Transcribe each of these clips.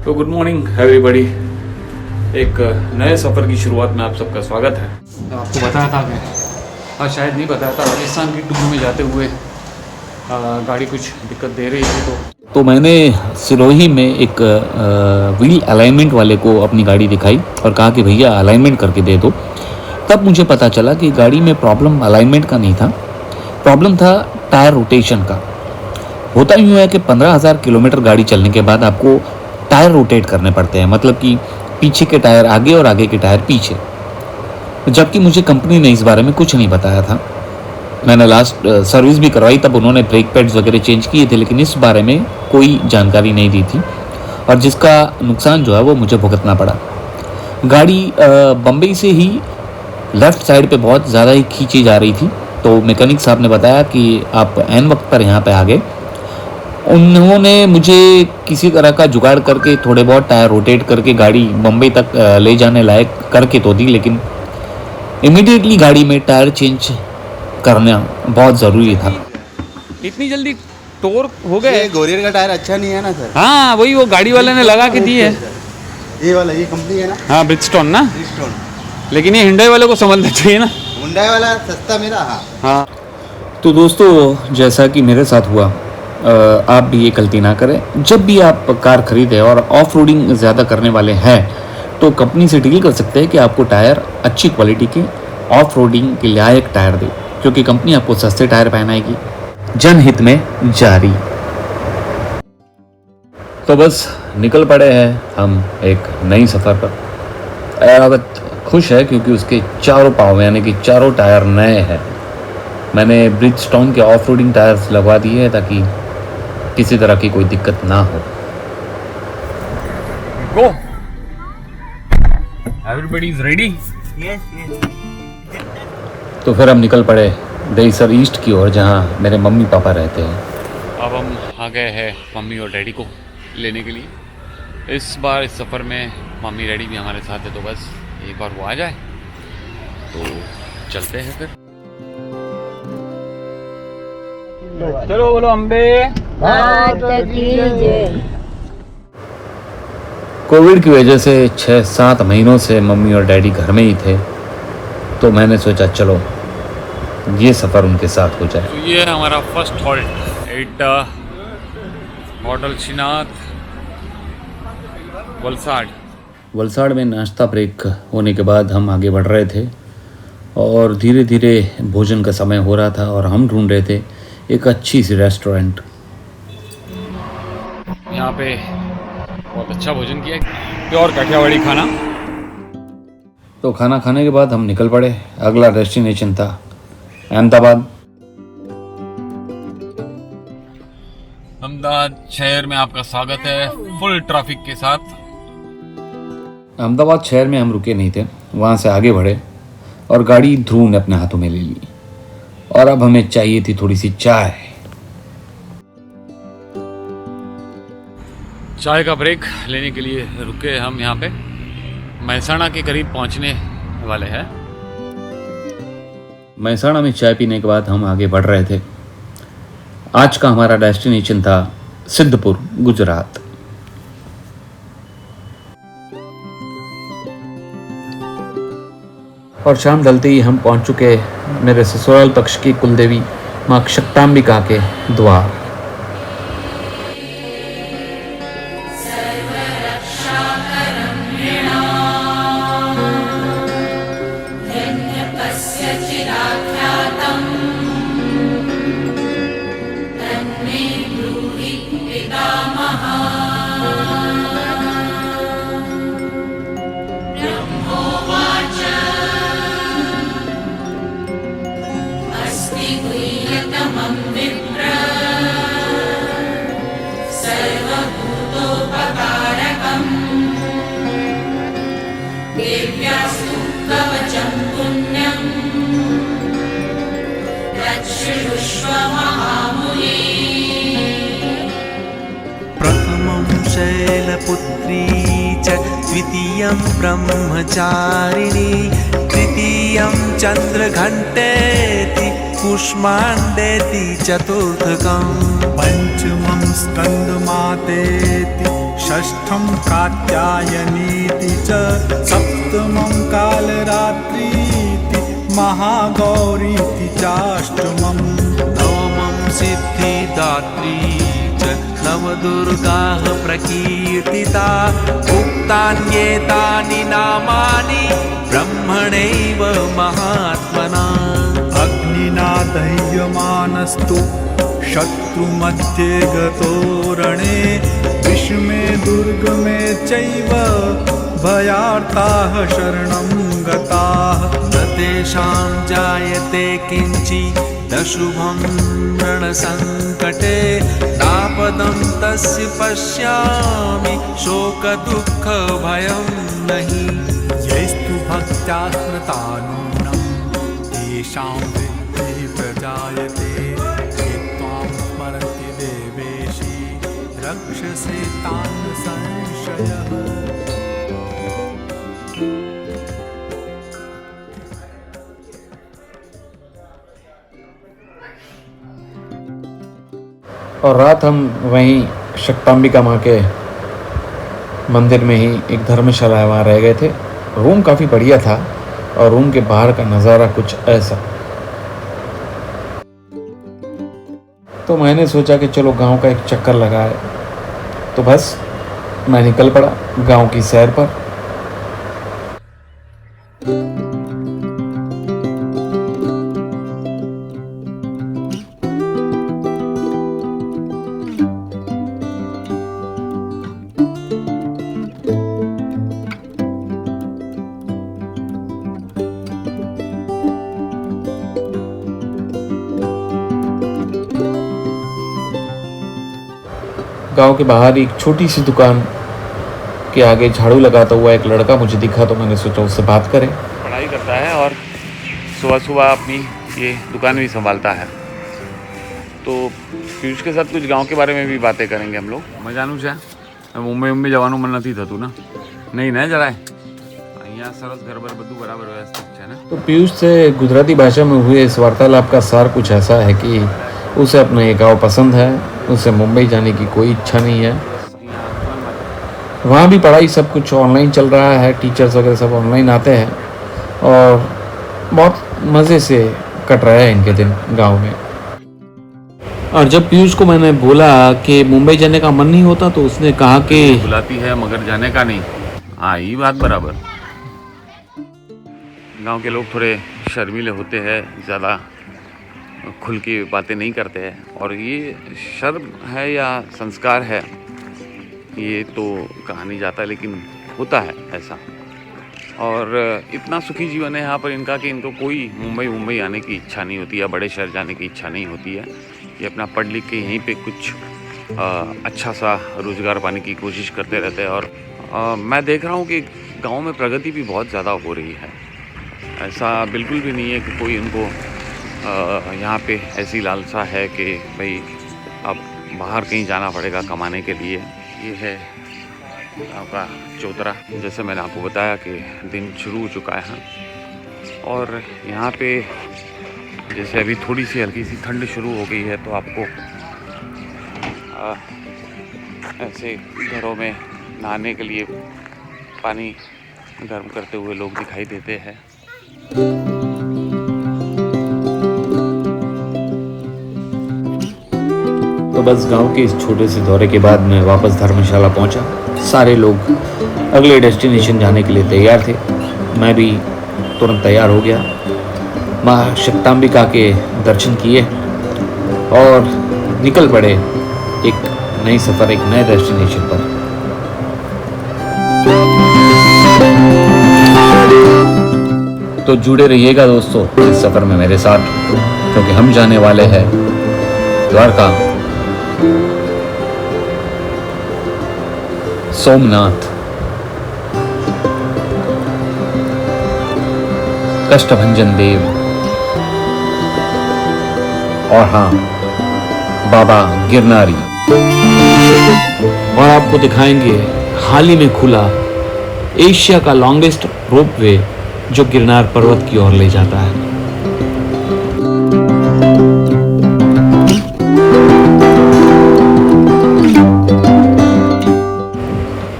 तो good morning everybody. एक नए सफ़र की शुरुआत में आप सबका स्वागत है। आपको बताया था मैं और शायद नहीं बताया था, राजस्थान की टूर में जाते हुए गाड़ी कुछ दिक्कत दे रही थी तो मैंने सिरोही में एक व्हील अलाइनमेंट वाले को अपनी गाड़ी दिखाई और कहा कि भैया अलाइनमेंट करके दे दो। तब मुझे पता चला कि गाड़ी में प्रॉब्लम अलाइनमेंट का नहीं था, प्रॉब्लम था टायर रोटेशन का। होता यूँ है कि 15,000 किलोमीटर गाड़ी चलने के बाद आपको टायर रोटेट करने पड़ते हैं, मतलब कि पीछे के टायर आगे और आगे के टायर पीछे, जबकि मुझे कंपनी ने इस बारे में कुछ नहीं बताया था। मैंने लास्ट सर्विस भी करवाई, तब उन्होंने ब्रेक पैड्स वगैरह चेंज किए थे, लेकिन इस बारे में कोई जानकारी नहीं दी थी और जिसका नुकसान जो है वो मुझे भुगतना पड़ा। गाड़ी बम्बई से ही लेफ़्ट साइड पे बहुत ज़्यादा ही खींची जा रही थी, तो मैकेनिक साहब ने बताया कि आप ऐन वक्त पर यहाँ पे आ गए। उन्होंने मुझे किसी तरह का जुगाड़ करके थोड़े बहुत टायर रोटेट करके गाड़ी बम्बई तक ले जाने लायक करके तो दी, लेकिन इमीडिएटली गाड़ी में टायर चेंज करना बहुत ज़रूरी था। इतनी जल्दी टोर हो गए? ये गोरियर का टायर अच्छा नहीं है ना सर? हाँ वही, वो गाड़ी वाले ने लगा के दी है। ये वाला, ये कंपनी है ना? हाँ ब्रिजस्टोन ना, ब्रिजस्टोन। लेकिन ये हिंडई वाले को समझना चाहिए ना। हुंडई वाला सस्ता मेरा। हाँ तो दोस्तों, जैसा कि मेरे साथ हुआ, आप भी ये गलती ना करें। जब भी आप कार खरीदें और ऑफ रोडिंग ज़्यादा करने वाले हैं तो कंपनी से डील कर सकते हैं कि आपको टायर अच्छी क्वालिटी के ऑफ रोडिंग के लायक टायर दे, क्योंकि कंपनी आपको सस्ते टायर पहनाएगी। जनहित में जारी। तो बस निकल पड़े हैं हम एक नई सफ़र पर। ऐरावत खुश है क्योंकि उसके चारों पाँव यानी कि चारों टायर नए हैं। मैंने ब्रिजस्टोन के ऑफ रोडिंग टायर्स लगवा दिए हैं ताकि किसी तरह की कोई दिक्कत ना हो। Go, everybody is ready? Yes yes. तो फिर हम निकल पड़े दहीसर ईस्ट की ओर, जहाँ मेरे मम्मी पापा रहते हैं। अब हम आ गए हैं मम्मी और डैडी को लेने के लिए। इस बार इस सफ़र में मम्मी डैडी भी हमारे साथ है, तो बस एक बार वो आ जाए तो चलते हैं फिर। चलो बोलो अम्बे। कोविड की वजह से 6-7 महीनों से मम्मी और डैडी घर में ही थे, तो मैंने सोचा चलो ये सफ़र उनके साथ हो जाए। तो ये है हमारा first halt at hotel Shrinath Valsad में नाश्ता ब्रेक होने के बाद हम आगे बढ़ रहे थे और धीरे धीरे भोजन का समय हो रहा था और हम ढूंढ रहे थे एक अच्छी सी रेस्टोरेंट। यहाँ पे बहुत अच्छा भोजन किया, प्योर काठियावाड़ी खाना। तो खाना खाने के बाद हम निकल पड़े। अगला डेस्टिनेशन था अहमदाबाद। अहमदाबाद शहर में आपका स्वागत है फुल ट्रैफिक के साथ। अहमदाबाद शहर में हम रुके नहीं थे, वहाँ से आगे बढ़े और गाड़ी ध्रुव ने अपने हाथों में ले ली और अब हमें चाहिए थी थोड़ी सी चाय। चाय का ब्रेक लेने के लिए रुके हम यहाँ पे। महसाणा के करीब पहुँचने वाले हैं। महसाणा में चाय पीने के बाद हम आगे बढ़ रहे थे। आज का हमारा डेस्टिनेशन था सिद्धपुर, गुजरात। और शाम ढलते ही हम पहुंच चुके मेरे ससुराल पक्ष की कुलदेवी माँ शक्तांबिका के द्वार। प्रथमं शैलपुत्री च द्वितीयं ब्रह्मचारिणी तृतीयं चन्द्रघण्टेति कुष्माण्डेति चतुर्थकं पंचमं स्कंदमातेति षष्ठं कात्यायनीति च सप्तमं कालरात्रीति महागौरीति चाष्टमम् नवमं सिद्धिदात्री च नवदुर्गाः प्रकीर्तिता उक्तान्येतानि नामानि ब्रह्मणैव महात्मना अग्निना दह्यमानस्तु शत्रुमध्ये गतो रणे विषमे दुर्गमे चैव भयार्ताः शरणं गताः न तेषां जायते किञ्चिदशुभं रणसङ्कटे तापदं तस्य पश्यामि शोकदुःखभयं नहि यैस्तु भक्त्या स्मृतानूनं तेषां वृद्धिः प्रजायते ये त्वां स्मरन्ति देवेशि रक्षसे तान् संशयः। और रात हम वहीं शक्तांबिका माँ के मंदिर में ही एक धर्मशाला है वहाँ रह गए थे। रूम काफ़ी बढ़िया था और रूम के बाहर का नज़ारा कुछ ऐसा। तो मैंने सोचा कि चलो गांव का एक चक्कर लगाए, तो बस मैं निकल पड़ा गांव की सैर पर। गांव के बाहर एक छोटी सी दुकान के आगे झाड़ू लगाता हुआ एक लड़का मुझे दिखा, तो मैंने सोचा उससे बात करें। पढ़ाई करता है और सुबह सुबह अपनी ये दुकान भी संभालता है। तो पीयूष के साथ कुछ गांव के बारे में भी बातें करेंगे हम लोग। मैं जानू छे मुंबई जवानों मन नहीं थતું ना, नहीं ना જરાય અહીંયા સરસ ઘરબર બધું બરાબર વ્યવસ્થિત છે ને। तो पीयूष से गुजराती भाषा में हुए इस वार्तालाप का सार कुछ ऐसा है कि उसे अपना ये गाँव पसंद है, उसे मुंबई जाने की कोई इच्छा नहीं है। वहाँ भी पढ़ाई सब कुछ ऑनलाइन चल रहा है, टीचर्स वगैरह सब ऑनलाइन आते हैं और बहुत मज़े से कट रहा है इनके दिन गांव में। और जब पीयूष को मैंने बोला कि मुंबई जाने का मन नहीं होता, तो उसने कहा कि बुलाती है मगर जाने का नहीं। हाँ, ये बात बराबर। गांव के लोग थोड़े शर्मीले होते हैं, ज़्यादा खुल के बातें नहीं करते हैं, और ये शर्म है या संस्कार है ये तो कहा नहीं जाता, लेकिन होता है ऐसा। और इतना सुखी जीवन है यहाँ पर इनका कि इनको कोई मुंबई आने की इच्छा नहीं होती या बड़े शहर जाने की इच्छा नहीं होती है। ये अपना पढ़ लिख के यहीं पे कुछ अच्छा सा रोज़गार पाने की कोशिश करते रहते हैं। और मैं देख रहा हूँ कि गांव में प्रगति भी बहुत ज़्यादा हो रही है। ऐसा बिल्कुल भी नहीं है कि कोई इनको यहाँ पे ऐसी लालसा है कि भाई अब बाहर कहीं जाना पड़ेगा कमाने के लिए। ये है आपका चौतरा। जैसे मैंने आपको बताया कि दिन शुरू हो चुका है और यहाँ पे जैसे अभी थोड़ी सी हल्की सी ठंड शुरू हो गई है, तो आपको ऐसे घरों में नहाने के लिए पानी गर्म करते हुए लोग दिखाई देते हैं। तो बस गांव के इस छोटे से दौरे के बाद मैं वापस धर्मशाला पहुंचा। सारे लोग अगले डेस्टिनेशन जाने के लिए तैयार थे, मैं भी तुरंत तैयार हो गया। माँ शक्तांबिका के दर्शन किए और निकल पड़े एक नई सफ़र, एक नए डेस्टिनेशन पर। तो जुड़े रहिएगा दोस्तों इस सफ़र में मेरे साथ, क्योंकि हम जाने वाले हैं द्वारका, सोमनाथ, कष्टभंजन देव और हाँ बाबा गिरनारी। और आपको दिखाएंगे हाल ही में खुला एशिया का लॉन्गेस्ट रोपवे जो गिरनार पर्वत की ओर ले जाता है।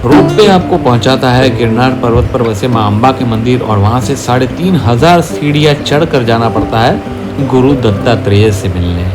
रोपवे आपको पहुंचाता है गिरनार पर्वत पर बसे मां अम्बा के मंदिर और वहां से 3500 सीढ़ियां चढ़कर जाना पड़ता है गुरु दत्तात्रेय से मिलने।